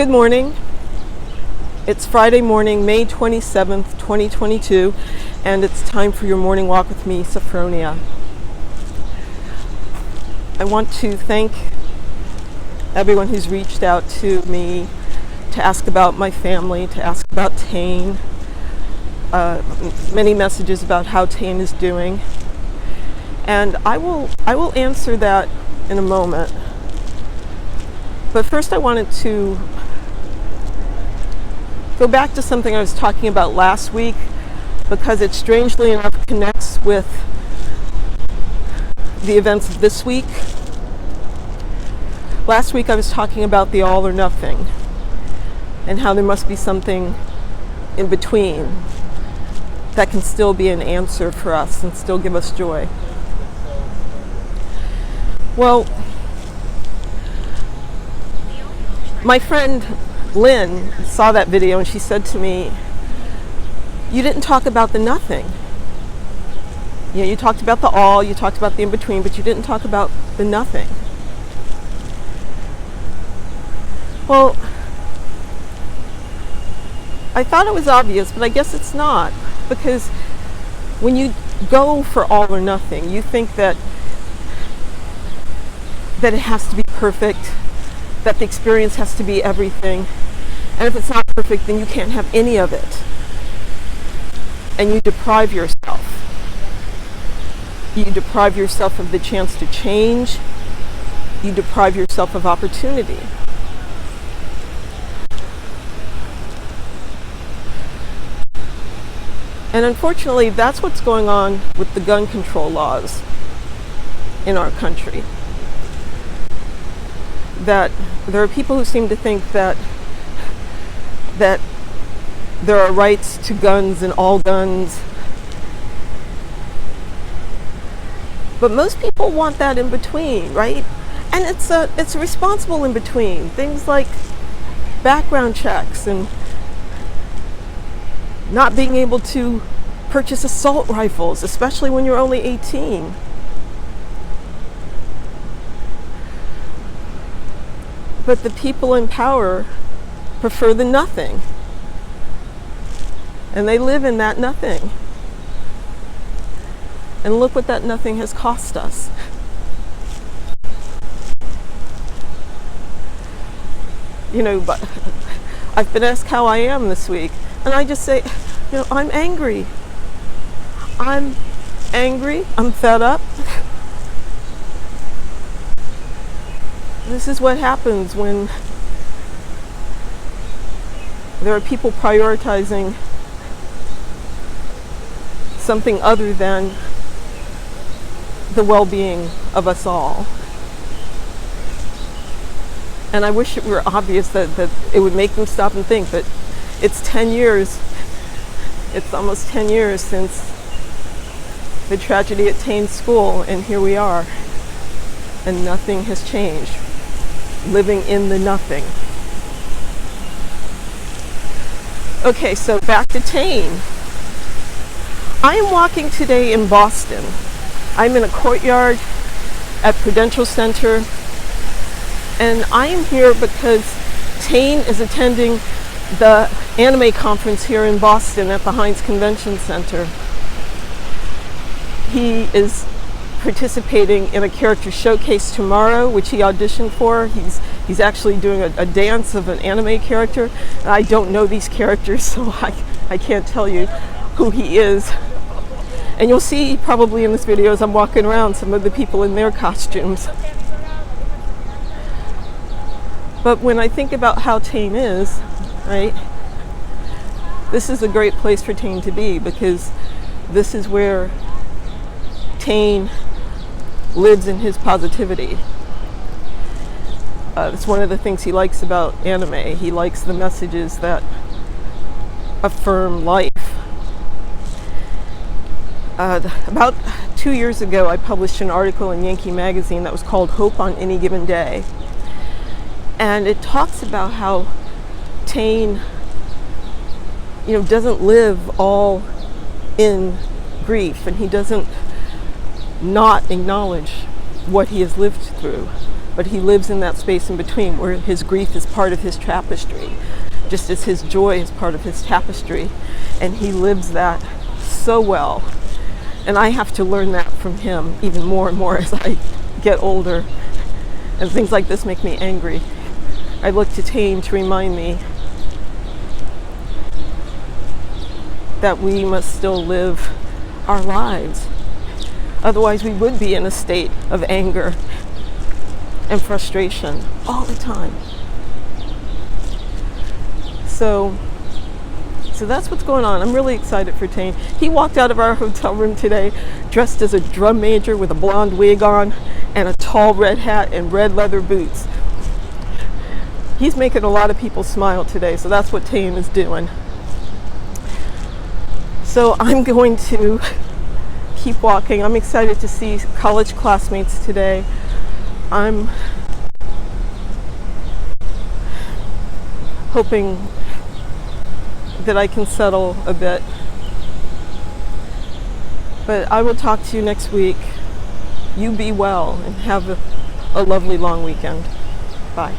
Good morning. It's Friday morning, May 27th, 2022, and it's time for your morning walk with me, Sophfronia. I want to thank everyone who's reached out to me to ask about my family, to ask about Tane, many messages about how Tane is doing. And I will answer that in a moment. But first I wanted to go back to something I was talking about last week, because it strangely enough connects with the events of this week. Last week I was talking about the all or nothing and how there must be something in between that can still be an answer for us and still give us joy. Well, my friend Lynn saw that video and she said to me, "You didn't talk about the nothing. You talked about the all, you talked about the in-between, but you didn't talk about the nothing." Well, I thought it was obvious, but I guess it's not, because when you go for all or nothing, you think that it has to be perfect, that the experience has to be everything. And if it's not perfect, then you can't have any of it. And you deprive yourself. You deprive yourself of the chance to change. You deprive yourself of opportunity. And unfortunately, that's what's going on with the gun control laws in our country. That there are people who seem to think that there are rights to guns and all guns. But most people want that in between, right? And it's a responsible in between. Things like background checks and not being able to purchase assault rifles, especially when you're only 18. But the people in power prefer the nothing. And they live in that nothing. And look what that nothing has cost us. But I've been asked how I am this week. And I just say, I'm angry. I'm angry. I'm fed up. This is what happens when there are people prioritizing something other than the well-being of us all. And I wish it were obvious that it would make them stop and think, but it's 10 years. It's almost 10 years since the tragedy at Tane School, and here we are. And nothing has changed. Living in the nothing. Okay, so back to Tane. I am walking today in Boston. I'm in a courtyard at Prudential Center, and I am here because Tane is attending the anime conference here in Boston at the Heinz Convention Center. He is participating in a character showcase tomorrow, which he auditioned for. He's actually doing a dance of an anime character. And I don't know these characters, so I can't tell you who he is. And you'll see probably in this video as I'm walking around some of the people in their costumes. But when I think about how Tane is, right, this is a great place for Tane to be, because this is where Tane lives in his positivity. It's one of the things he likes about anime. He likes the messages that affirm life. About 2 years ago, I published an article in Yankee Magazine that was called Hope on Any Given Day. And it talks about how Tane, doesn't live all in grief, and he doesn't not acknowledge what he has lived through. but he lives in that space in between where his grief is part of his tapestry, just as his joy is part of his tapestry. And he lives that so well. And I have to learn that from him even more and more as I get older. And things like this make me angry. I look to Tane to remind me that we must still live our lives. Otherwise, we would be in a state of anger and frustration all the time. So that's what's going on. I'm really excited for Tane. He walked out of our hotel room today dressed as a drum major with a blonde wig on and a tall red hat and red leather boots. He's making a lot of people smile today, so that's what Tane is doing. So I'm going to keep walking. I'm excited to see college classmates today. I'm hoping that I can settle a bit. But I will talk to you next week. You be well and have a lovely long weekend. Bye.